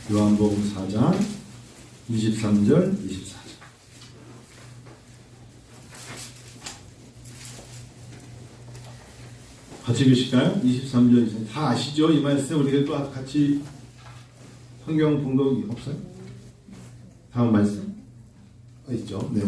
요한복음 4장 23절, 24절. 같이 계실까요? 23절, 24절. 다 아시죠? 이 말씀 우리가 또 같이 성경 봉독이 없어요? 다음 말씀 있죠? 네.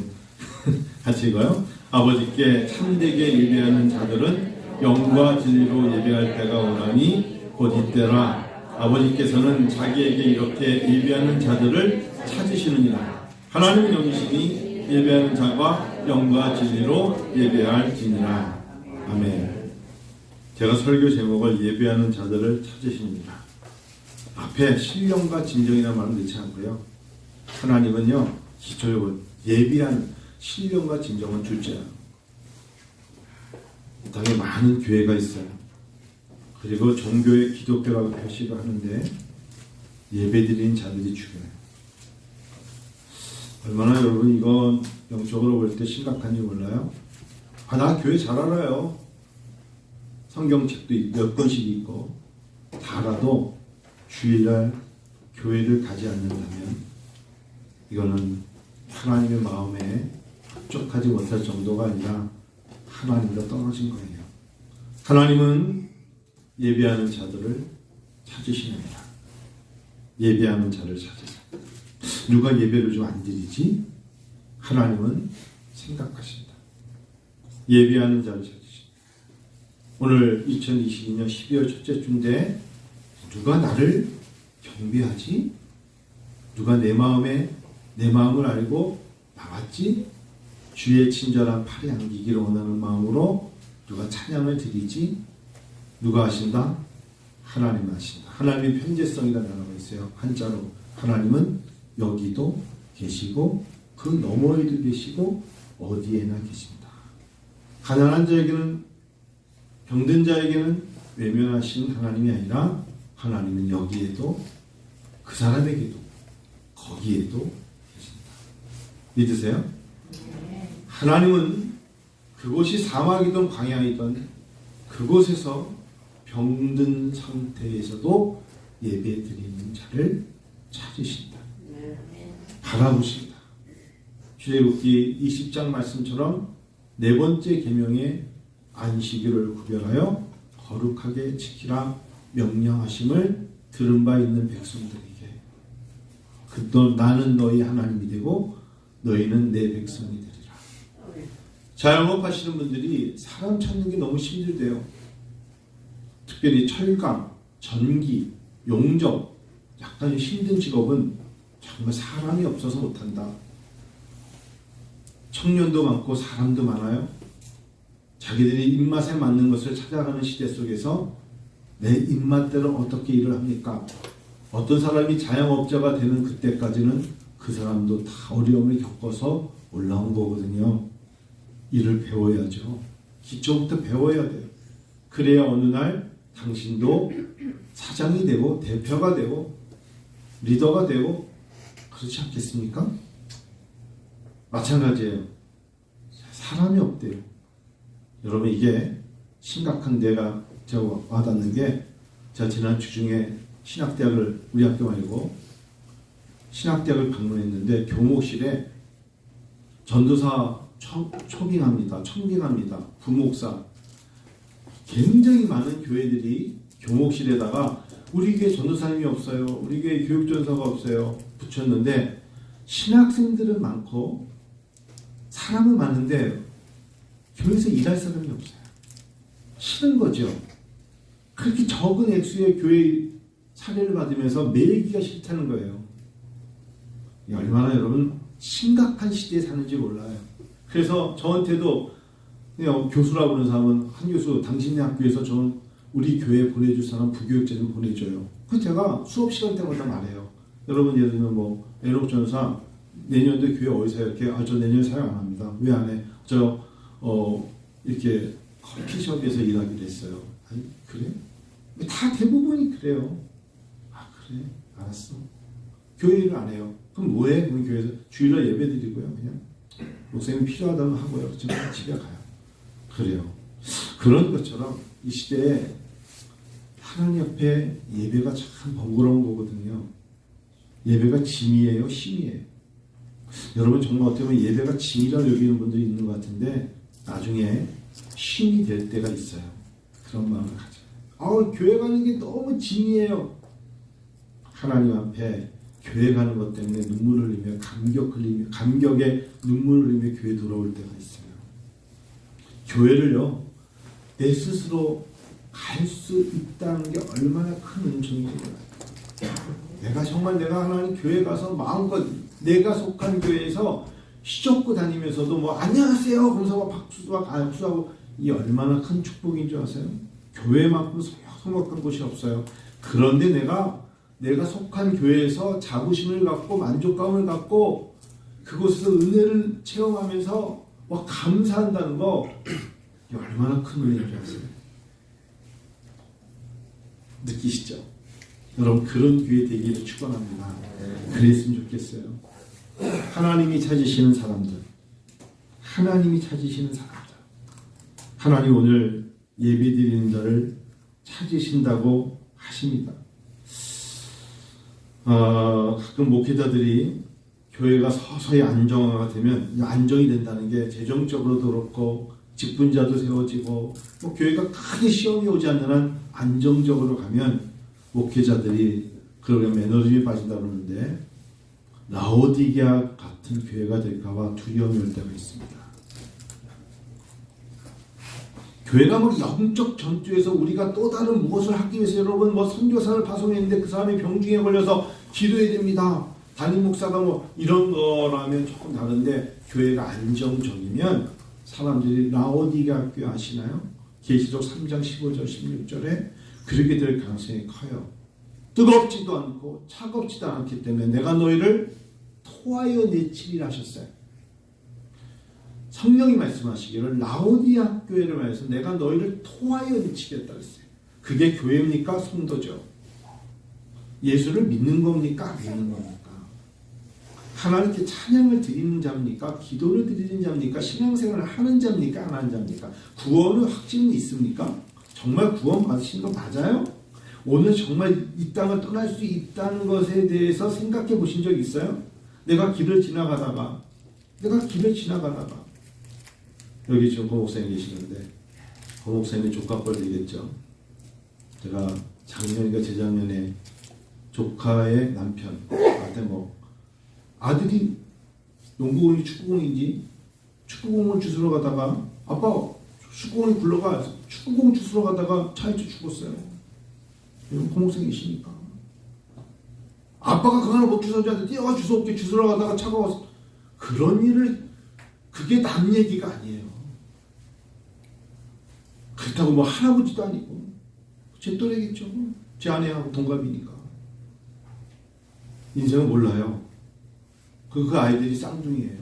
같이 읽어요. 아버지께 참되게 예배하는 자들은 영과 진리로 예배할 때가 오나니 곧 이때라. 아버지께서는 자기에게 이렇게 예배하는 자들을 찾으시느니라. 하나님은 영이시니 예배하는 자가 영과 진리로 예배할지니라. 아멘. 제가 설교 제목을 예배하는 자들을 찾으십니다. 앞에 신령과 진정이라는 말은 넣지 않고요. 하나님은요, 기초적으로 예비한 신령과 진정은 둘째야. 이 땅에 많은 교회가 있어요. 그리고 종교의 기독교라고 표시를 하는데 예배드리는 자들이 중요해요. 얼마나 여러분 이건 영적으로 볼 때 심각한지 몰라요? 나 교회 잘 알아요. 성경책도 몇 권씩 있고 다 알아도 주일날 교회를 가지 않는다면 이거는 하나님의 마음에 흡족하지 못할 정도가 아니라 하나님과 떨어진 거예요. 하나님은 예배하는 자들을 찾으시느니라. 예배하는 자를 찾으세요. 누가 예배를 좀 안 드리지? 하나님은 생각하신다. 예배하는 자를 찾으신다. 오늘 2022년 12월 첫째 주인데 누가 나를 경배하지? 누가 내 마음을 알고 나왔지? 주의 친절한 팔에 안기기를 원하는 마음으로 누가 찬양을 드리지? 누가 하신다? 하나님 하신다. 하나님의 편재성이라는 단어가 있어요. 한자로. 하나님은 여기도 계시고 그 너머에도 계시고 어디에나 계십니다. 가난한 자에게는, 병든 자에게는 외면하신 하나님이 아니라 하나님은 여기에도 그 사람에게도 거기에도 계십니다. 믿으세요? 하나님은 그곳이 사막이든 광야이든 그곳에서 병든 상태에서도 예배드리는 자를 찾으신다. 바라보신다. 출애굽기 20장 말씀처럼 네 번째 계명의 안식일을 구별하여 거룩하게 지키라 명령하심을 들은 바 있는 백성들에게 나는 너희 하나님이 되고 너희는 내 백성이 되리라. 자영업하시는 분들이 사람 찾는 게 너무 힘들대요. 특별히 철강, 전기, 용접, 약간 힘든 직업은 정말 사람이 없어서 못한다. 청년도 많고 사람도 많아요. 자기들이 입맛에 맞는 것을 찾아가는 시대 속에서 내 입맛대로 어떻게 일을 합니까? 어떤 사람이 자영업자가 되는 그때까지는 그 사람도 다 어려움을 겪어서 올라온 거거든요. 일을 배워야죠. 기초부터 배워야 돼요. 그래야 어느 날 당신도 사장이 되고 대표가 되고 리더가 되고 그렇지 않겠습니까? 마찬가지예요. 사람이 없대요. 여러분 이게 심각한 데가 제가 와닿는 게 제가 지난 주 중에 신학대학을 우리 학교 말고 신학대학을 방문했는데 교목실에 전도사 청빙합니다. 부목사 굉장히 많은 교회들이 교목실에다가 우리 교회 전도사님이 없어요. 우리 교회 교육전사가 없어요. 붙였는데 신학생들은 많고 사람은 많은데 교회에서 일할 사람이 없어요. 싫은 거죠. 그렇게 적은 액수의 교회 사례를 받으면서 매기가 싫다는 거예요. 얼마나 여러분 심각한 시대에 사는지 몰라요. 그래서 저한테도 그냥 교수라고 하는 사람은 한 교수 당신네 학교에서 저는 우리 교회에 보내줄 사람 부교육자 좀 보내줘요. 그래서 제가 수업 시간 때마다 말해요. 여러분 예를 들면 에녹 전사 내년도 교회 어디서 해요? 이렇게 저 내년 사역 안 합니다. 왜 안 해? 이렇게 커피숍에서 일하기로 했어요. 아니 그래? 다 대부분이 그래요. 아 그래? 알았어. 교회를 안 해요. 그럼 뭐해? 그럼 교회에서 주일날 예배 드리고요. 그냥 목사님 필요하다면 하고요. 지금 집에 가요. 그래요. 그런 것처럼 이 시대에 하나님 앞에 예배가 참 번거로운 거거든요. 예배가 짐이에요, 힘이에요? 여러분 정말 어떻게 보면 예배가 짐이라고 여기는 분들이 있는 것 같은데 나중에 힘이 될 때가 있어요. 그런 마음을 가져요. 교회 가는 게 너무 짐이에요. 하나님 앞에 교회 가는 것 때문에 눈물을 흘리며 감격에 눈물을 흘리며 교회 돌아올 때가 있어요. 교회를요, 내 스스로 갈 수 있다는 게 얼마나 큰 은총인지 몰라요. 내가 하나님 교회 가서 마음껏 내가 속한 교회에서 휘젓고 다니면서도 뭐 안녕하세요 그러면서 박수와 악수하고 이 얼마나 큰 축복인 줄 아세요? 교회만큼 소목한 곳이 없어요. 그런데 내가 속한 교회에서 자부심을 갖고 만족감을 갖고 그곳에서 은혜를 체험하면서 감사한다는 거 이게 얼마나 큰 은혜인 줄 아세요? 느끼시죠? 여러분 그런 교회 되기를 축원합니다. 그랬으면 좋겠어요. 하나님이 찾으시는 사람들, 하나님 오늘 예배드리는 자를 찾으신다고 하십니다. 가끔 목회자들이 교회가 서서히 안정화가 되면 안정이 된다는 게 재정적으로도 그렇고 직분자도 세워지고 교회가 크게 시험이 오지 않는 한 안정적으로 가면 목회자들이 그러면 매너리즘에 빠진다고 그러는데 라오디게아 같은 교회가 될까봐 두려움이 올 때가 있습니다. 교회가 영적 전투에서 우리가 또 다른 무엇을 하기 위해서 여러분 선교사를 파송했는데 그 사람이 병중에 걸려서 기도해야 됩니다. 담임 목사가 이런 거라면 조금 다른데 교회가 안정적이면 사람들이 라오디게아 교회 아시나요? 계시록 3장 15절 16절에 그렇게 될 가능성이 커요. 뜨겁지도 않고 차갑지도 않기 때문에 내가 너희를 토하여 내치리라 하셨어요. 성령이 말씀하시기를 라오디게아 교회를 말해서 내가 너희를 토하여 내치겠다 했어요. 그게 교회입니까? 성도죠. 예수를 믿는 겁니까? 믿는 겁니까? 하나님께 찬양을 드리는 자입니까? 기도를 드리는 자입니까? 신앙생활을 하는 자입니까? 안 하는 자입니까? 구원의 확증이 있습니까? 정말 구원 받으신 거 맞아요? 오늘 정말 이 땅을 떠날 수 있다는 것에 대해서 생각해 보신 적 있어요? 내가 길을 지나가다가 여기 지금 고 목사님 계시는데 고 목사님이 조카뻘 되겠죠. 제가 작년인가 재작년에 조카의 남편한테 아들이 농구공인지 축구공인지 축구공을 주스러 가다가 아빠 축구공이 굴러가 축구공 주스러 가다가 차에서 죽었어요. 고 목사님 계시니까 아빠가 그걸 못 주워줘한테 뛰어가 주스러 가다가 차가 와서 그런 일을 그게 남 얘기가 아니에요. 그렇다고 할아버지도 아니고 제 또래겠죠. 제 아내하고 동갑이니까. 인생은 몰라요. 그 아이들이 쌍둥이에요.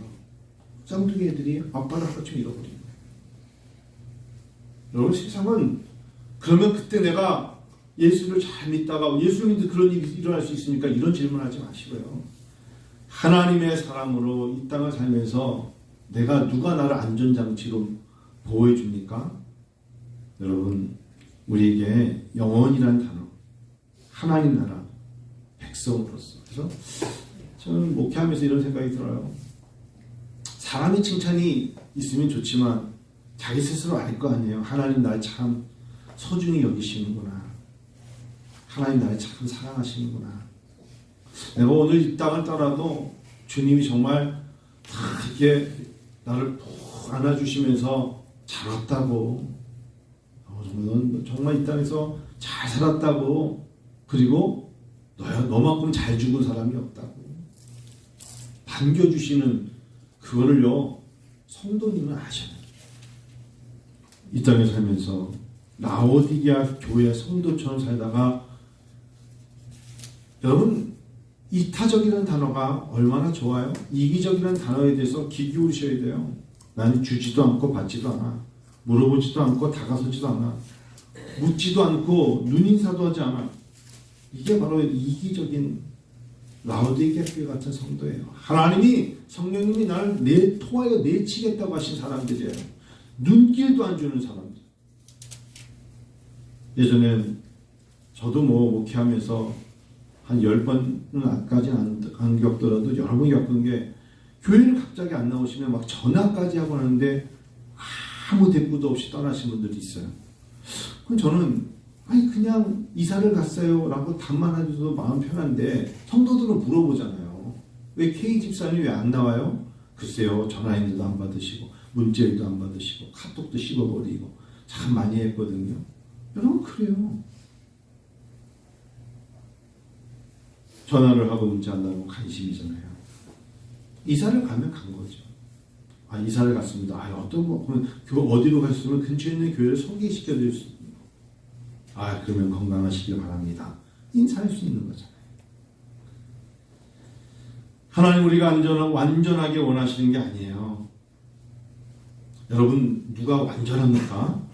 쌍둥이 애들이 아빠를 하루쯤 잃어버린 거예요. 여러분 세상은 그러면 그때 내가 예수를 잘 믿다가 예수 믿는데 그런 일이 일어날 수 있습니까? 이런 질문하지 마시고요. 하나님의 사람으로 이 땅을 살면서 누가 나를 안전장치로 보호해 줍니까? 여러분 우리에게 영원이라는 단어, 하나님 나라 백성으로서. 그래서 저는 목회하면서 이런 생각이 들어요. 사람의 칭찬이 있으면 좋지만 자기 스스로 알 거 아니에요. 하나님 날 참 소중히 여기시는구나. 하나님 나를 참 사랑하시는구나. 내가 오늘 이 땅을 떠나도 주님이 정말 다 이렇게 나를 푹 안아주시면서 잘 왔다고, 넌 정말 이 땅에서 잘 살았다고, 그리고 너만큼 잘 죽은 사람이 없다고 반겨주시는 그거를요 성도님은 아셔야 돼요. 이 땅에 살면서 라오디게아 교회 성도처럼 살다가 여러분 이타적이라는 단어가 얼마나 좋아요? 이기적이라는 단어에 대해서 귀 기울이셔야 돼요. 나는 주지도 않고 받지도 않아. 물어보지도 않고 다가서지도 않아. 묻지도 않고 눈인사도 하지 않아. 이게 바로 이기적인 라오디게아 교회 같은 성도예요. 하나님이 성령님이 나를 토하여 내치겠다고 하신 사람들이에요. 눈길도 안 주는 사람들. 예전엔 저도 목회하면서 한 10번까지는 안 겪더라도 여러 번 겪은 게 교회를 갑자기 안 나오시면 막 전화까지 하고 하는데 아무 대꾸도 없이 떠나신 분들이 있어요. 그럼 저는 아니 그냥 이사를 갔어요 라고 답만 해줘도 마음 편한데 성도들은 물어보잖아요. 왜 K집사님 왜 안 나와요? 글쎄요, 전화했는데도 안 받으시고 문자에도 안 받으시고 카톡도 씹어버리고 참 많이 했거든요. 여러분 그래요. 전화를 하고 문자 한다고 관심이잖아요. 이사를 가면 간 거죠. 아, 이사를 갔습니다. 아, 어떤 거, 그러면 어디로 가셨으면 근처에 있는 교회를 소개시켜 드릴 수 있는 거. 아, 그러면 건강하시길 바랍니다. 인사할 수 있는 거잖아요. 하나님 우리가 완전하게 원하시는 게 아니에요. 여러분, 누가 완전합니까?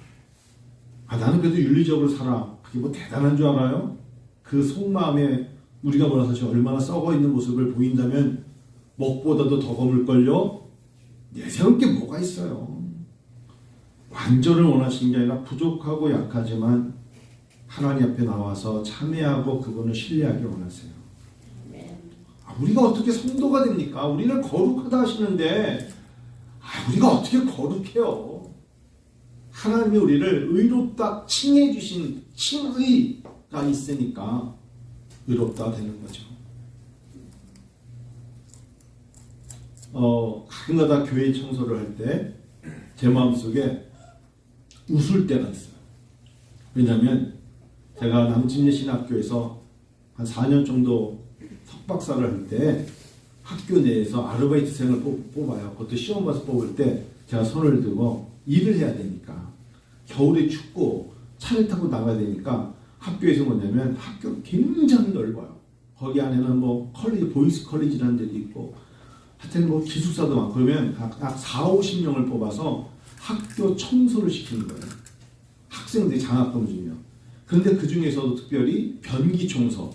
아, 나는 그래도 윤리적으로 살아. 그게 뭐 대단한 줄 알아요? 그 속마음에 우리가 몰라서 얼마나 썩어 있는 모습을 보인다면 먹보다도 더 검을걸요? 내세울 게 뭐가 있어요? 완전을 원하시는 게 아니라 부족하고 약하지만 하나님 앞에 나와서 참회하고 그분을 신뢰하기 원하세요. 아, 우리가 어떻게 성도가 됩니까? 우리를 거룩하다 하시는데 우리가 어떻게 거룩해요? 하나님이 우리를 의롭다 칭해 주신 칭의가 있으니까 의롭다 되는 거죠. 가끔가다 교회 청소를 할 때 제 마음속에 웃을 때가 있어요. 왜냐하면 제가 남진예 신학교에서 한 4년 정도 석박사를 할 때 학교 내에서 아르바이트생을 뽑아요. 그것도 시험 봐서 뽑을 때 제가 손을 들고 일을 해야 되니까 겨울에 춥고 차를 타고 나가야 되니까 학교에서 뭐냐면 학교 굉장히 넓어요. 거기 안에는 뭐 컬리지, 보이스 컬리지라는 데도 있고 하여튼 뭐 기숙사도 많고 그러면 약 4, 50명을 뽑아서 학교 청소를 시키는 거예요. 학생들이 장학금 주면. 그런데 그 중에서도 특별히 변기 청소.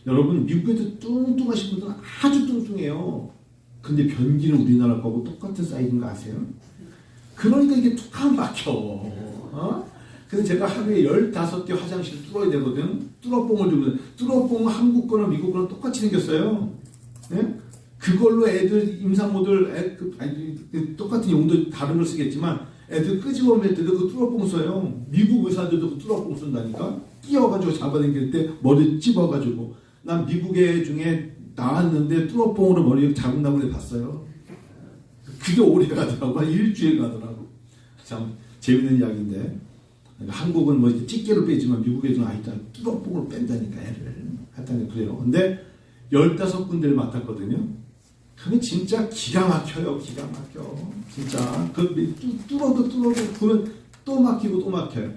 여러분 미국에도 뚱뚱하신 분들은 아주 뚱뚱해요. 근데 변기는 우리나라 거하고 똑같은 사이즈인 거 아세요? 그러니까 이게 툭하면 막혀. 근데 제가 하루에 15개 화장실 뚫어야 되거든. 뚫어뽕을 주면 뚫어뽕은 한국 거나 미국 거랑 똑같이 생겼어요. 네? 그걸로 애들 임산모들 똑같은 용도 다른 걸 쓰겠지만 애들 끄집어낼 때도 그 뚫어뽕 써요. 미국 의사들도 그 뚫어뽕 쓴다니까. 끼워가지고 잡아당길 때 머리 찝어가지고. 난 미국 애 중에 나왔는데 뚫어뽕으로 머리 잡은다고 내 봤어요. 그게 오래 가더라고. 한 일주일 가더라고. 참 재밌는 이야기인데 한국은 뭐 집게로 빼지만 미국에서는 일단 뚫어뽕으로 뺀다니까 애를. 하여튼 그래요. 근데 15군데를 맡았거든요. 그게 진짜 기가 막혀요. 기가 막혀. 진짜. 뚫어도 보면 또 막히고 또 막혀요.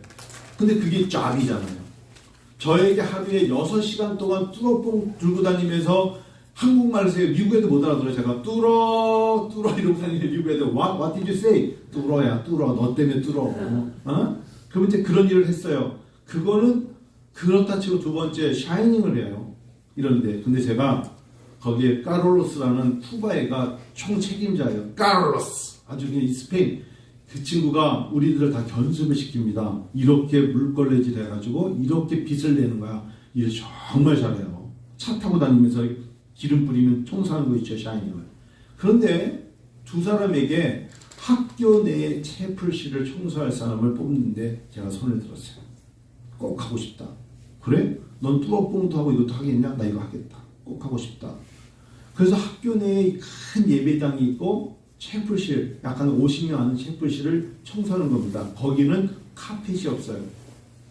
근데 그게 잡이잖아요. 저에게 하루에 6시간 동안 뚫어뽕 들고 다니면서 한국말을 써요. 미국 애들 못 알아들어요. 제가 뚫어 이러고 다니는데 미국 애들 What did you say? 뚫어야 뚫어. 너 때문에 뚫어. 그러면 이제 그런 일을 했어요. 그거는 그렇다 치고 두 번째 샤이닝을 해요. 이런데. 근데 제가 거기에 까롤로스라는 쿠바애가 총책임자예요. 까롤로스. 아주 그냥 스페인. 그 친구가 우리들을 다 견습을 시킵니다. 이렇게 물걸레질 해가지고 이렇게 빚을 내는 거야. 일을 정말 잘해요. 차 타고 다니면서 기름 뿌리면 청소하는 거 있죠. 샤이닝을. 그런데 두 사람에게 학교 내에 채플실을 청소할 사람을 뽑는데 제가 손을 들었어요. 꼭 하고 싶다. 그래? 넌 뚫어뽕도 하고 이것도 하겠냐? 나 이거 하겠다. 꼭 하고 싶다. 그래서 학교 내에 큰 예배당이 있고 채플실, 약간 50명 하는 채플실을 청소하는 겁니다. 거기는 카펫이 없어요.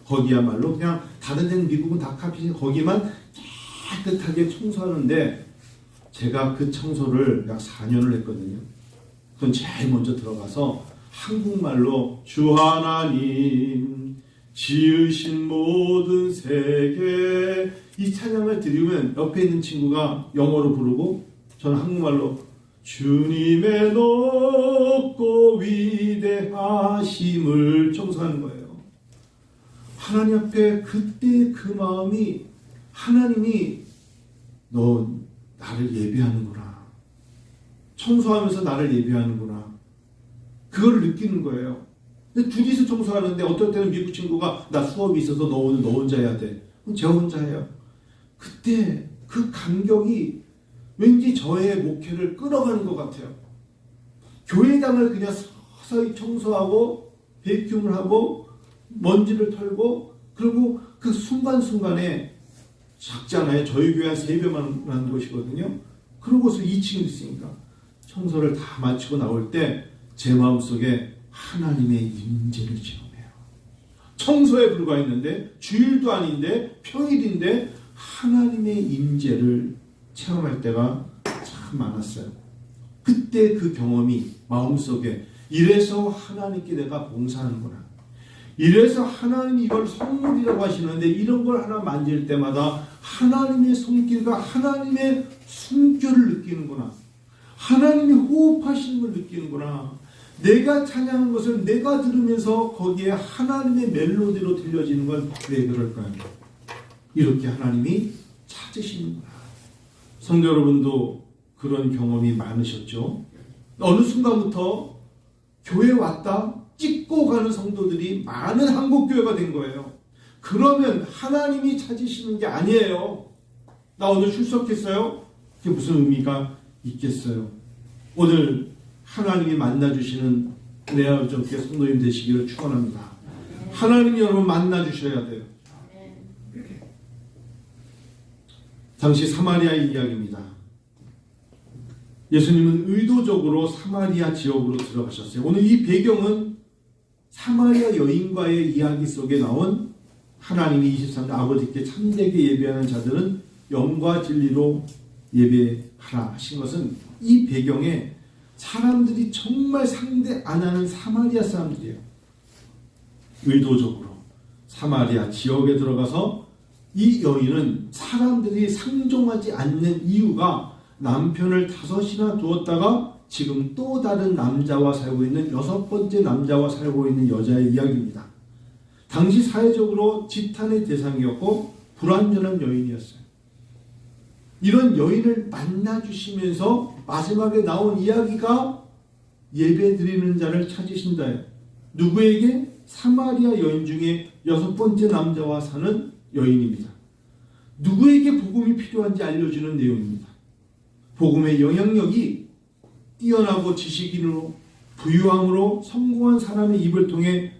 거기야말로 그냥 다른 데는 미국은 다 카펫이 거기만 깨끗하게 청소하는데 제가 그 청소를 약 4년을 했거든요. 그건 제일 먼저 들어가서 한국말로 주 하나님 지으신 모든 세계 이 찬양을 들으면 옆에 있는 친구가 영어로 부르고 저는 한국말로 주님의 높고 위대하심을 청소하는 거예요. 하나님 앞에 그때 그 마음이 하나님이 너 나를 예배하는구나. 청소하면서 나를 예배하는구나. 그걸 느끼는 거예요. 근데 둘이서 청소하는데 어떨 때는 미국 친구가 나 수업이 있어서 너 오늘 너 혼자 해야 돼. 그럼 저 혼자 해요. 그때 그 감격이 왠지 저의 목회를 끌어가는 것 같아요. 교회당을 그냥 서서히 청소하고 베이큐um을 하고 먼지를 털고, 그리고 그 순간순간에 작잖아요. 저희 교회 한 3배만 하는 곳이거든요. 그러고서 2층이 있으니까 청소를 다 마치고 나올 때 제 마음속에 하나님의 임재를 체험해요. 청소에 불과했는데, 주일도 아닌데, 평일인데 하나님의 임재를 체험할 때가 참 많았어요. 그때 그 경험이 마음속에, 이래서 하나님께 내가 봉사하는구나, 이래서 하나님이 이걸 선물이라고 하시는데 이런 걸 하나 만질 때마다 하나님의 손길과 하나님의 숨결을 느끼는구나, 하나님이 호흡하시는 걸 느끼는구나, 내가 찬양하는 것을 내가 들으면서 거기에 하나님의 멜로디로 들려지는 건 왜 그럴까요? 이렇게 하나님이 찾으시는구나. 성도 여러분도 그런 경험이 많으셨죠? 어느 순간부터 교회 왔다 찍고 가는 성도들이 많은 한국교회가 된 거예요. 그러면 하나님이 찾으시는 게 아니에요. 나 오늘 출석했어요? 그게 무슨 의미가 있겠어요? 오늘 하나님이 만나주시는 레아우정께 성도님 되시기를 축원합니다. 하나님이 여러분 만나주셔야 돼요. 당시 사마리아의 이야기입니다. 예수님은 의도적으로 사마리아 지역으로 들어가셨어요. 오늘 이 배경은 사마리아 여인과의 이야기 속에 나온 하나님이 23년 아버지께 참되게 예배하는 자들은 영과 진리로 예배하라 하신 것은 이 배경에 사람들이 정말 상대 안 하는 사마리아 사람들이에요. 의도적으로 사마리아 지역에 들어가서 이 여인은 사람들이 상종하지 않는 이유가 남편을 5이나 두었다가 지금 또 다른 남자와 살고 있는 6번째 남자와 살고 있는 여자의 이야기입니다. 당시 사회적으로 지탄의 대상이었고 불완전한 여인이었어요. 이런 여인을 만나주시면서 마지막에 나온 이야기가 예배드리는 자를 찾으신다요. 누구에게? 사마리아 여인 중에 6번째 남자와 사는 여인입니다. 누구에게 복음이 필요한지 알려주는 내용입니다. 복음의 영향력이 뛰어나고 지식인으로 부유함으로 성공한 사람의 입을 통해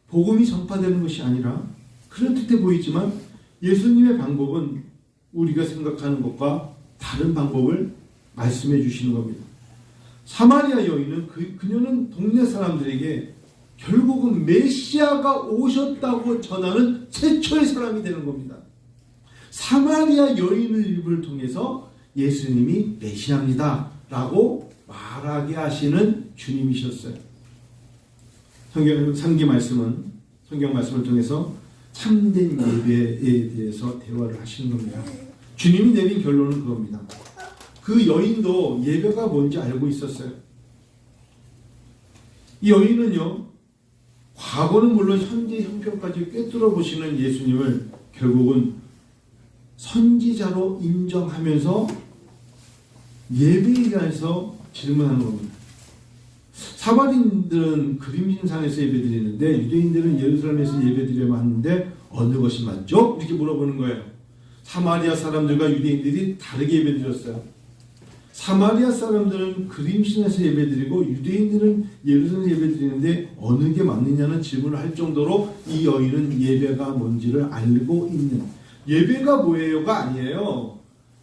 복음이 전파되는 것이 아니라, 그럴듯해 보이지만 예수님의 방법은 우리가 생각하는 것과 다른 방법을 말씀해 주시는 겁니다. 사마리아 여인은 그녀는 동네 사람들에게 결국은 메시아가 오셨다고 전하는 최초의 사람이 되는 겁니다. 사마리아 여인의 입을 통해서 예수님이 메시아입니다 라고 말하게 하시는 주님이셨어요. 성경 말씀을 통해서 참된 예배에 대해서 대화를 하시는 겁니다. 주님이 내린 결론은 그겁니다. 그 여인도 예배가 뭔지 알고 있었어요. 이 여인은요, 과거는 물론 현재 형편까지 꿰뚫어 보시는 예수님을 결국은 선지자로 인정하면서 예배에 대해서 질문하는 겁니다. 사마리인들은 그림신산에서 예배드리는데 유대인들은 예루살렘에서 예배드리려면 하는데 어느 것이 맞죠? 이렇게 물어보는 거예요. 사마리아 사람들과 유대인들이 다르게 예배드렸어요. 사마리아 사람들은 그림신에서 예배드리고 유대인들은 예루살렘에서 예배드리는데 어느 게 맞느냐는 질문을 할 정도로 이 여인은 예배가 뭔지를 알고 있는, 예배가 뭐예요가 아니에요.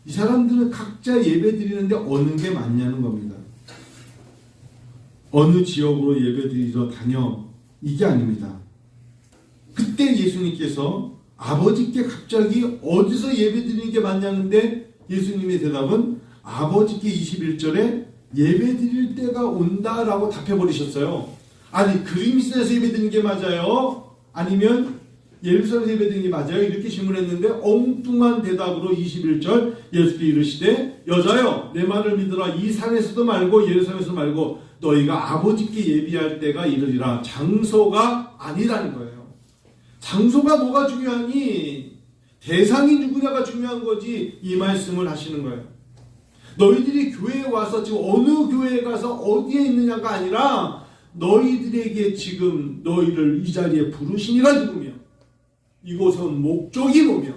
이 사람들은 각자 예배드리는데 어느 게 맞냐는 겁니다. 어느 지역으로 예배드리러 다녀, 이게 아닙니다. 그때 예수님께서 아버지께 갑자기 어디서 예배드리는 게 맞냐는데 예수님의 대답은 아버지께 21절에 예배드릴 때가 온다라고 답해버리셨어요. 아니, 그림신에서 예배드리는 게 맞아요? 아니면 예루살렘에서 예배드리는 게 맞아요? 이렇게 질문했는데 엉뚱한 대답으로 21절 예수께서 이르시되 여자여 내 말을 믿으라. 이 산에서도 말고 예루살렘에서 말고 너희가 아버지께 예비할 때가 이르리라. 장소가 아니라는 거예요. 장소가 뭐가 중요하니? 대상이 누구냐가 중요한 거지. 이 말씀을 하시는 거예요. 너희들이 교회에 와서 지금 어느 교회에 가서 어디에 있느냐가 아니라 너희들에게 지금 너희를 이 자리에 부르시니가 누구며 이곳에 온 목적이 뭐며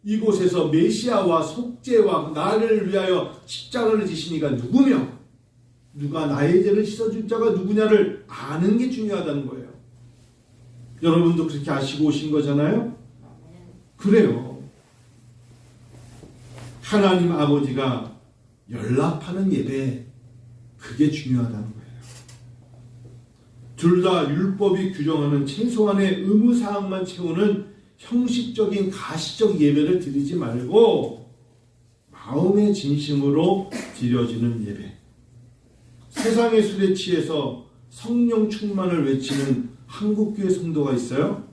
이곳에서 메시아와 속죄와 나를 위하여 십자가를 지시니가 누구며 누가 나의 죄를 씻어줄 자가 누구냐를 아는 게 중요하다는 거예요. 여러분도 그렇게 아시고 오신 거잖아요? 그래요. 하나님 아버지가 연락하는 예배, 그게 중요하다는 거예요. 둘 다 율법이 규정하는 최소한의 의무사항만 채우는 형식적인 가시적 예배를 드리지 말고 마음의 진심으로 드려지는 예배. 세상의 술에 취해서 성령 충만을 외치는 한국교회 성도가 있어요.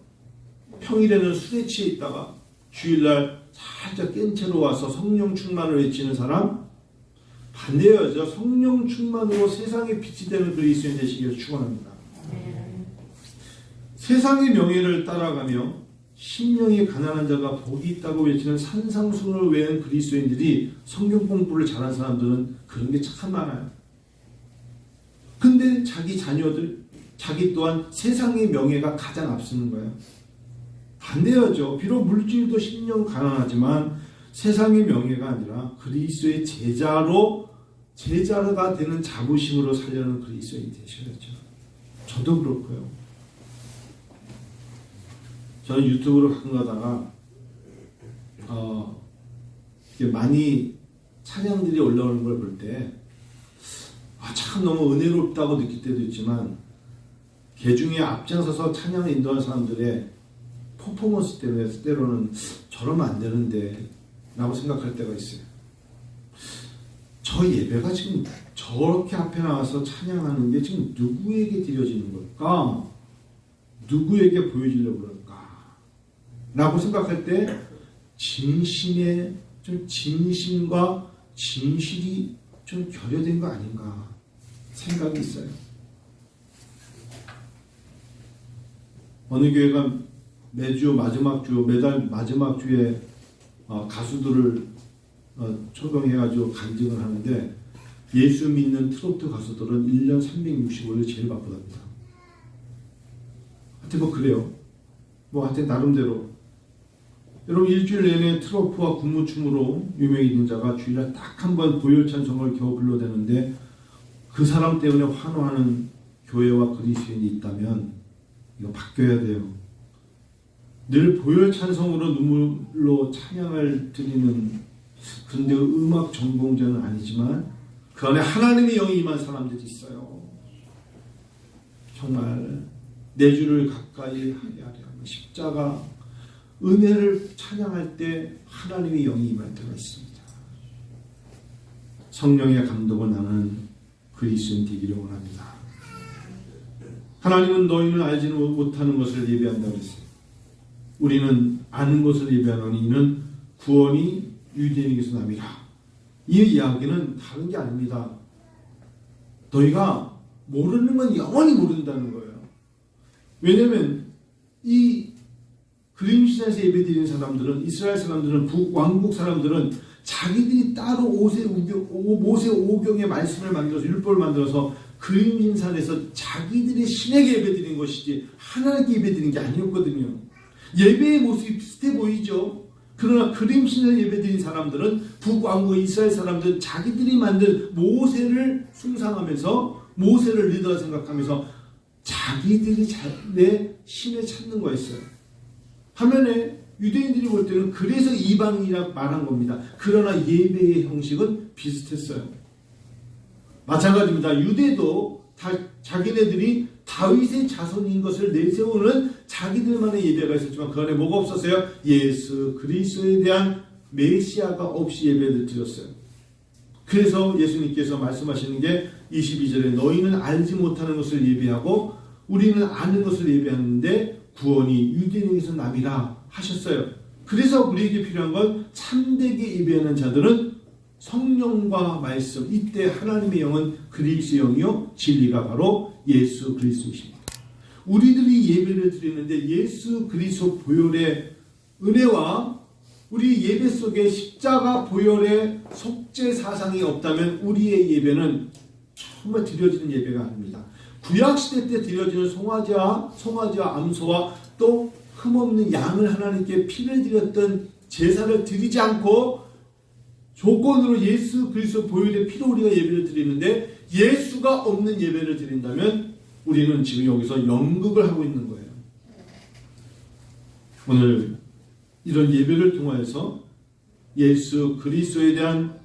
평일에는 술에 취해 있다가 주일날 살짝 깬 채로 와서 성령 충만을 외치는 사람. 반대여죠. 성령 충만으로 세상에 빛이 되는 그리스도인 되시기를 축원합니다. 세상의 명예를 따라가며 심령이 가난한 자가 복이 있다고 외치는 산상수훈을 외운 그리스도인들이 성경 공부를 잘한 사람들은 그런 게 참 많아요. 근데 자기 자녀들, 자기 또한 세상의 명예가 가장 앞서는 거예요. 반대여죠. 비록 물질도 심령 가난하지만 세상의 명예가 아니라 그리스도의 제자가 되는 자부심으로 살려는 그리스도인이 되셔야죠. 저도 그렇고요. 저는 유튜브로 가끔 가다가 많이 찬양들이 올라오는 걸 볼 때 참 너무 은혜롭다고 느낄 때도 있지만 개중에 앞장서서 찬양을 인도한 사람들의 퍼포먼스 때문에 때로는 저러면 안 되는데 라고 생각할 때가 있어요. 저 예배가 지금 저렇게 앞에 나와서 찬양하는 게 지금 누구에게 드려지는 걸까? 누구에게 보여지려고 그럴까? 라고 생각할 때 진심과 진실이 좀 결여된 거 아닌가 생각이 있어요. 어느 교회가 매달 마지막 주에 가수들을 초청해가지고 간증을 하는데 예수 믿는 트로트 가수들은 1년 365일 제일 바쁘답니다. 하여튼 뭐 그래요. 하여튼 나름대로. 여러분 일주일 내내 트로트와 군무춤으로 유명해진 자가 주일날 딱 한 번 보혈 찬송을 겨우 불러대는데 그 사람 때문에 환호하는 교회와 그리스도인이 있다면 이거 바뀌어야 돼요. 늘 보혈 찬송으로 눈물로 찬양을 드리는, 그런데 음악 전공자는 아니지만 그 안에 하나님의 영이 임한 사람들이 있어요. 정말 내 주를 가까이 하려 십자가 은혜를 찬양할 때 하나님의 영이 임할 때가 있습니다. 성령의 감동을 나는 그리스도인 되기를 원합니다. 하나님은 너희는 알지는 못하는 것을 예비한다고 했어요. 우리는 아는 것을 예비하노니 이는 구원이 유대인에게서 남이라. 이 이야기는 다른 게 아닙니다. 너희가 모르는 건 영원히 모른다는 거예요. 왜냐하면 이 그림시장에서 예배드리는 사람들은, 이스라엘 사람들은, 북왕국 사람들은 자기들이 따로 모세 5경의 말씀을 만들어서 율법을 만들어서 그림신산에서 자기들의 신에게 예배드리는 것이지 하나님께 예배드리는 게 아니었거든요. 예배의 모습이 비슷해 보이죠. 그러나 그림신을 예배드린 사람들은, 북왕국 이스라엘 사람들은 자기들이 만든 모세를 숭상하면서 모세를 리더라 생각하면서 자기들이 내 신을 찾는 거였어요. 화면에 유대인들이 볼 때는 그래서 이방인이라고 말한 겁니다. 그러나 예배의 형식은 비슷했어요. 마찬가지입니다. 유대도 자기네들이 다윗의 자손인 것을 내세우는 자기들만의 예배가 있었지만 그 안에 뭐가 없었어요? 예수 그리스도에 대한 메시아가 없이 예배를 드렸어요. 그래서 예수님께서 말씀하시는 게 22절에 너희는 알지 못하는 것을 예배하고 우리는 아는 것을 예배하는데 구원이 유대인에게서 남이라 하셨어요. 그래서 우리에게 필요한 건 참되게 예배하는 자들은 성령과 말씀, 이때 하나님의 영은 그리스도의 영이요 진리가 바로 예수 그리스도이십니다. 우리들이 예배를 드리는데 예수 그리스도 보혈의 은혜와 우리 예배 속에 십자가 보혈의 속죄 사상이 없다면 우리의 예배는 정말 드려지는 예배가 아닙니다. 구약시대 때 드려지는 송아지와 암소와 또 흠없는 양을 하나님께 피를 드렸던 제사를 드리지 않고 조건으로 예수 그리스도 보혈의 피로 우리가 예배를 드리는데 예수가 없는 예배를 드린다면 우리는 지금 여기서 연극을 하고 있는 거예요. 오늘 이런 예배를 통해서 예수 그리스도에 대한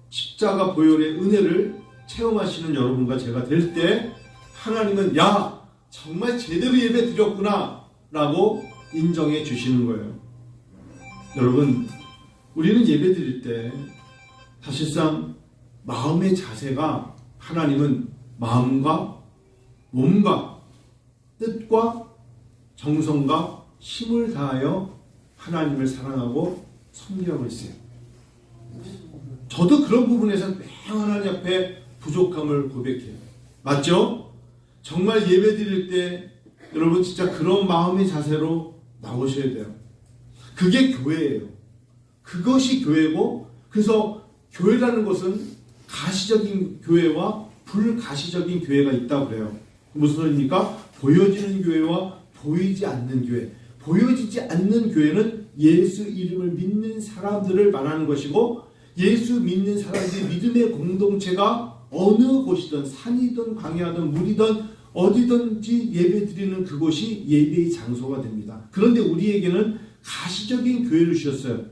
십자가 보혈의 은혜를 체험하시는 여러분과 제가 될 때 하나님은 야 정말 제대로 예배 드렸구나 라고 인정해 주시는 거예요. 여러분 우리는 예배 드릴 때 사실상 마음의 자세가 하나님은 마음과 몸과 뜻과 정성과 힘을 다하여 하나님을 사랑하고 섬기라고 했어요. 저도 그런 부분에서 매일 하나님 앞에 부족함을 고백해요. 맞죠? 정말 예배 드릴 때 여러분 진짜 그런 마음의 자세로 나오셔야 돼요. 그게 교회예요. 그것이 교회고, 그래서 교회라는 것은 가시적인 교회와 불가시적인 교회가 있다고 그래요. 무슨 소리입니까? 보여지는 교회와 보이지 않는 교회. 보여지지 않는 교회는 예수 이름을 믿는 사람들을 말하는 것이고, 예수 믿는 사람들이 믿음의 공동체가 어느 곳이든 산이든 광야든 물이든 어디든지 예배드리는 그곳이 예배의 장소가 됩니다. 그런데 우리에게는 가시적인 교회를 주셨어요.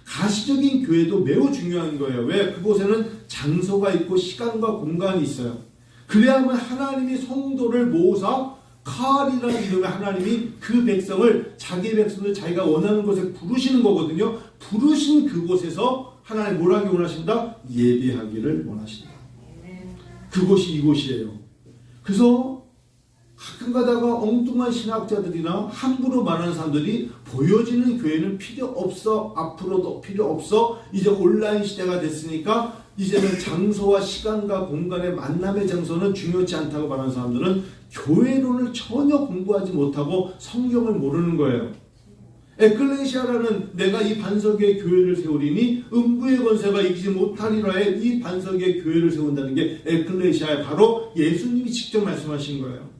가시적인 교회도 매우 중요한 거예요. 왜? 그곳에는 장소가 있고 시간과 공간이 있어요. 그래야만 하나님이 성도를 모으사 칼이라는 이름의 하나님이 그 백성을, 자기 백성을 자기가 원하는 곳에 부르시는 거거든요. 부르신 그곳에서 하나님 뭘 하기 원하신다? 예배하기를 원하신다. 그곳이 이곳이에요. 그래서 가끔 가다가 엉뚱한 신학자들이나 함부로 말하는 사람들이 보여지는 교회는 필요 없어, 앞으로도 필요 없어, 이제 온라인 시대가 됐으니까 이제는 장소와 시간과 공간의 만남의 장소는 중요치 않다고 말하는 사람들은 교회론을 전혀 공부하지 못하고 성경을 모르는 거예요. 에클레시아라는 내가 이 반석에 교회를 세우리니 음부의 권세가 이기지 못하리라에 이 반석에 교회를 세운다는 게 에클레시아에 바로 예수님이 직접 말씀하신 거예요.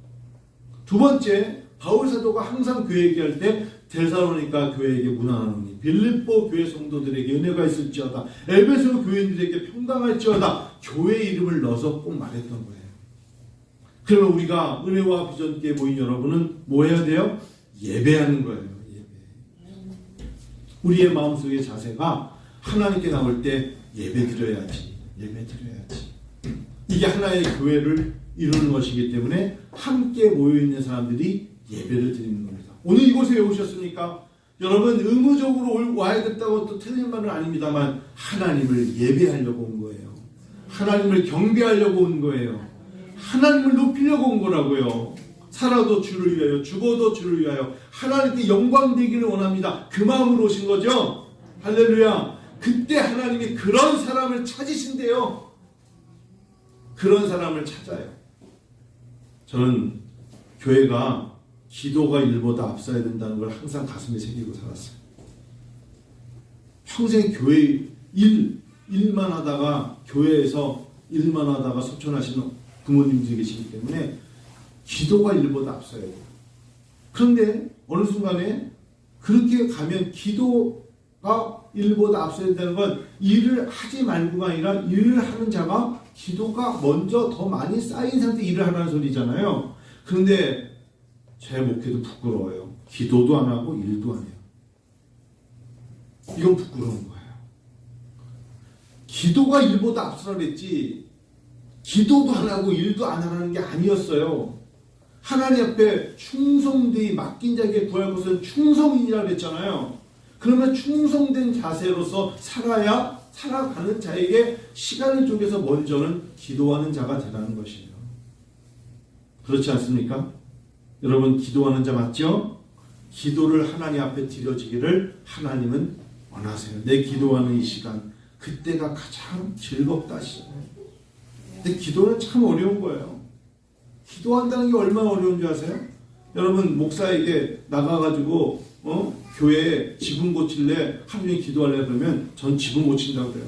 두 번째, 바울 사도가 항상 교회 얘기할 때 데살로니가 교회에게 문안하노니, 빌립보 교회 성도들에게 은혜가 있을지어다, 에베소 교인들에게 평강할지어다, 교회 이름을 넣어서 꼭 말했던 거예요. 그러면 우리가 은혜와 비전기에 모인 여러분은 뭐 해야 돼요? 예배하는 거예요. 예배. 우리의 마음속의 자세가 하나님께 나올 때 예배 드려야지, 예배 드려야지. 이게 하나의 교회를 이루는 것이기 때문에 함께 모여있는 사람들이 예배를 드리는 겁니다. 오늘 이곳에 왜 오셨습니까? 여러분 의무적으로 와야 됐다고 또 틀린 말은 아닙니다만 하나님을 예배하려고 온 거예요. 하나님을 경배하려고 온 거예요. 하나님을 높이려고 온 거라고요. 살아도 주를 위하여 죽어도 주를 위하여 하나님께 영광 되기를 원합니다. 그 마음으로 오신 거죠. 할렐루야. 그때 하나님이 그런 사람을 찾으신대요. 그런 사람을 찾아요. 저는 교회가 기도가 일보다 앞서야 된다는 걸 항상 가슴에 새기고 살았어요. 평생 교회 일만 하다가, 교회에서 일만 하다가 소천하시는 부모님들이 계시기 때문에 기도가 일보다 앞서야 돼요. 그런데 어느 순간에 그렇게 가면 기도가 일보다 앞서야 된다는 건 일을 하지 말고가 아니라 일을 하는 자가 기도가 먼저 더 많이 쌓인 상태에 일을 하라는 소리잖아요. 그런데 제 목회도 부끄러워요. 기도도 안 하고 일도 안 해요. 이건 부끄러운 거예요. 기도가 일보다 앞서라 그랬지 기도도 안 하고 일도 안 하라는 게 아니었어요. 하나님 앞에 충성되이 맡긴 자에게 구할 것은 충성이라 그랬잖아요. 그러면 충성된 자세로서 살아가는 자에게 시간을 쪼개서 먼저는 기도하는 자가 되라는 것이에요. 그렇지 않습니까? 여러분 기도하는 자 맞죠? 기도를 하나님 앞에 드려지기를 하나님은 원하세요. 내 기도하는 이 시간, 그때가 가장 즐겁다 하시잖아요. 근데 기도는 참 어려운 거예요. 기도한다는 게 얼마나 어려운 줄 아세요? 여러분 목사에게 나가가지고 교회에 지붕 고칠래 하루 종일 기도할래 그러면 전 지붕 고친다고 그래요.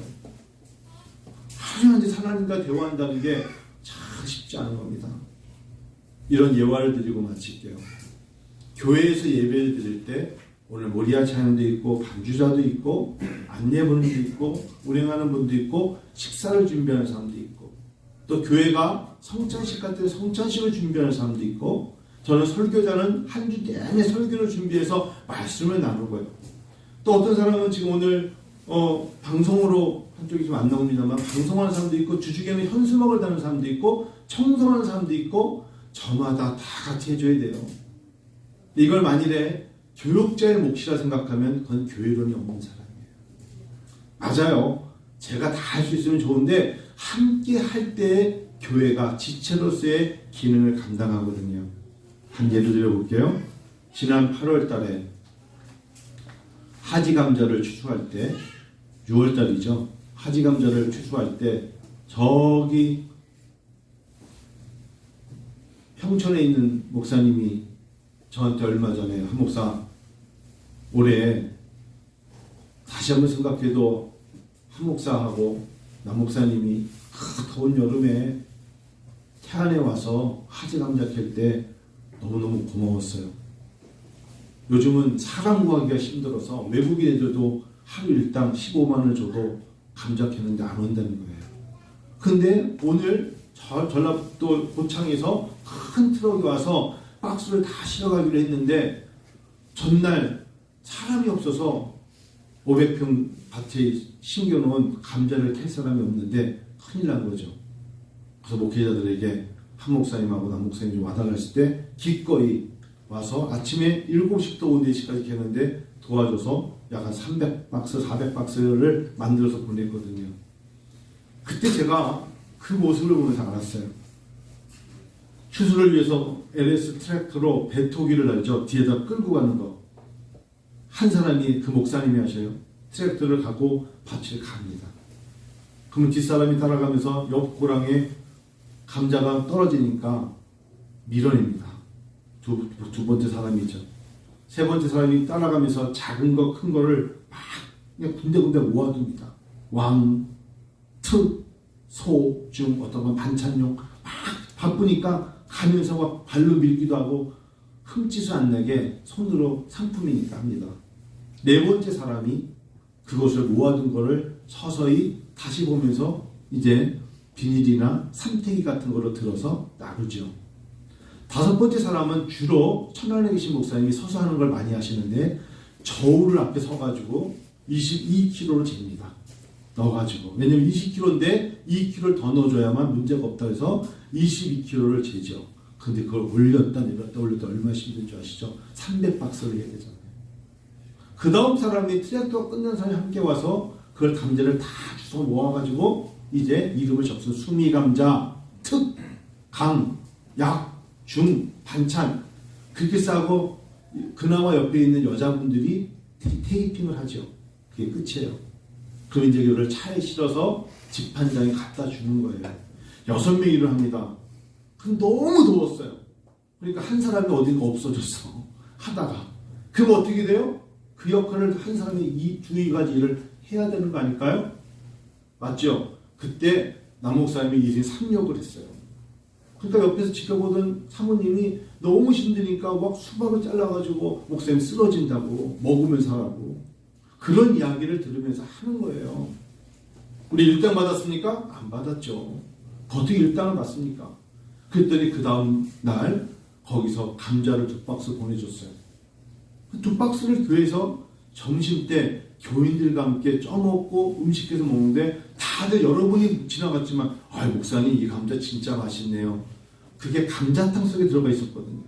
하루 종일 하나님과 대화한다는 게 참 쉽지 않은 겁니다. 이런 예화를 드리고 마칠게요. 교회에서 예배를 드릴 때 오늘 모리아 찬양도 있고 반주자도 있고 안내 분도 있고 운행하는 분도 있고 식사를 준비하는 사람도 있고 또 교회가 성찬식 같은 성찬식을 준비하는 사람도 있고 저는 설교자는 한 주 내내 설교를 준비해서 말씀을 나누고요. 또 어떤 사람은 지금 오늘 방송으로 한쪽이 좀 안 나옵니다만 방송하는 사람도 있고 주중에는 현수막을 다는 사람도 있고 청소하는 사람도 있고 저마다 다 같이 해줘야 돼요. 이걸 만일에 교육자의 몫이라 생각하면 그건 교회론이 없는 사람이에요. 맞아요. 제가 다 할 수 있으면 좋은데 함께 할 때 교회가 지체로서의 기능을 감당하거든요. 한 예를 들어볼게요. 지난 8월 달에 하지감자를 추수할 때 6월 달이죠. 하지감자를 추수할 때 저기 평촌에 있는 목사님이 저한테 얼마 전에 한 목사 올해 다시 한번 생각해도 한 목사하고 남 목사님이 더운 여름에 태안에 와서 하지감자 캘 때 너무너무 고마웠어요. 요즘은 사람 구하기가 힘들어서 외국인 애들도 하루 일당 15만 원을 줘도 감자 캐는데 안 온다는 거예요. 근데 오늘 전라도 고창에서 큰 트럭이 와서 박스를 다 실어가기로 했는데 전날 사람이 없어서 500평 밭에 심겨놓은 감자를 캘 사람이 없는데 큰일 난 거죠. 그래서 목회자들에게 한 목사님하고 남 목사님이 와달랐을 때 기꺼이 와서 아침에 7시부터 오후 4시까지 캐는데 도와줘서 약 한 300박스, 400박스를 만들어서 보냈거든요. 그때 제가 그 모습을 보면서 알았어요. 추수를 위해서 LS 트랙터로 배토기를 알죠? 뒤에다 끌고 가는 거. 한 사람이 그 목사님이 하셔요. 트랙터를 갖고 밭을 갑니다. 그러면 뒷사람이 따라가면서 옆 고랑에 감자가 떨어지니까 밀어냅니다. 두 번째 사람이죠. 세 번째 사람이 따라가면서 작은 거, 큰 거를 막 그냥 군데군데 모아둡니다. 왕, 특, 소, 중, 어떤 건 반찬용 막 바쁘니까 가면서 막 발로 밀기도 하고 흠집을 안 나게 손으로 상품이니까 합니다. 네 번째 사람이 그것을 모아둔 거를 서서히 다시 보면서 이제 비닐이나 삼태기 같은 거로 들어서 나누죠. 다섯 번째 사람은 주로 천안에 계신 목사님이 서서 하는 걸 많이 하시는데 저울을 앞에 서가지고 22kg를 잽니다. 넣어가지고. 왜냐면 20kg인데 2kg를 더 넣어줘야만 문제가 없다 해서 22kg를 재죠. 근데 그걸 올렸다 내렸다 올렸다 얼마나 힘든 줄 아시죠? 300박스를 해야 되잖아요. 그 다음 사람이 트랙터가 끝난 사람이 함께 와서 그걸 감자를 다 주워 모아가지고 이제 이름을 적어서 수미감자, 특, 강, 약, 중, 반찬 그렇게 싸고 그나마 옆에 있는 여자분들이 테이핑을 하죠. 그게 끝이에요. 그럼 이제 이거를 차에 실어서 집판장에 갖다 주는 거예요. 6명이 일을 합니다. 그럼 너무 더웠어요. 그러니까 한 사람이 어딘가 없어졌어. 하다가. 그럼 어떻게 돼요? 그 역할을 한 사람이 이 두 가지 일을 해야 되는 거 아닐까요? 맞죠? 그때 남 목사님이 일인 3역을 했어요. 그러니까 옆에서 지켜보던 사모님이 너무 힘드니까 막 수박을 잘라가지고 목사님 쓰러진다고 먹으면서 하라고 그런 이야기를 들으면서 하는 거예요. 우리 일당 받았습니까? 안 받았죠. 어떻게 일당을 받습니까? 그랬더니 그 다음 날 거기서 감자를 2박스 보내줬어요. 그 2박스를 교회에서 점심때 교인들과 함께 쪄먹고 음식해서 먹는데 다들 여러분이 지나갔지만 아 목사님 이 감자 진짜 맛있네요. 그게 감자탕 속에 들어가 있었거든요.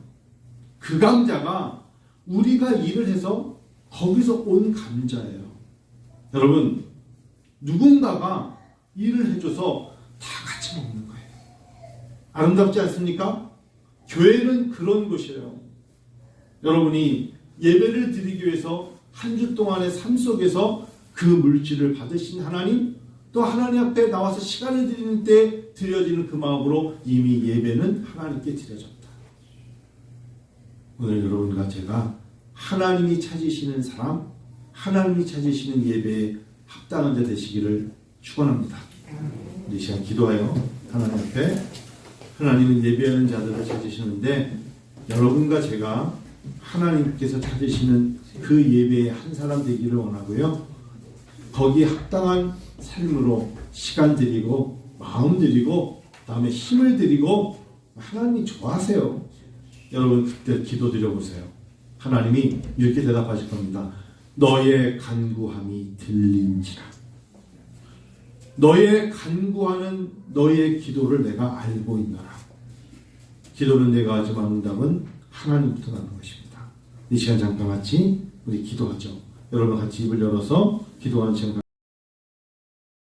그 감자가 우리가 일을 해서 거기서 온 감자예요. 여러분 누군가가 일을 해줘서 다 같이 먹는 거예요. 아름답지 않습니까? 교회는 그런 곳이에요. 여러분이 예배를 드리기 위해서 한 주 동안의 삶 속에서 그 물질을 받으신 하나님 또 하나님 앞에 나와서 시간을 드리는 때 드려지는 그 마음으로 이미 예배는 하나님께 드려졌다. 오늘 여러분과 제가 하나님이 찾으시는 사람 하나님이 찾으시는 예배에 합당한 자 되시기를 축원합니다. 우리 시간 기도하여 하나님 앞에 하나님은 예배하는 자들을 찾으시는데 여러분과 제가 하나님께서 찾으시는 그 예배의 한 사람 되기를 원하고요. 거기에 합당한 삶으로 시간 드리고 마음 드리고 다음에 힘을 드리고 하나님이 좋아하세요. 여러분 그때 기도 드려보세요. 하나님이 이렇게 대답하실 겁니다. 너의 간구함이 들린지라. 너의 간구하는 너의 기도를 내가 알고 있노라. 기도는 내가 하지만 응답은 하나님부터 나는 것입니다. 이 시간 잠깐 같이 우리 기도하죠. 여러분 같이 입을 열어서 기도하는 시간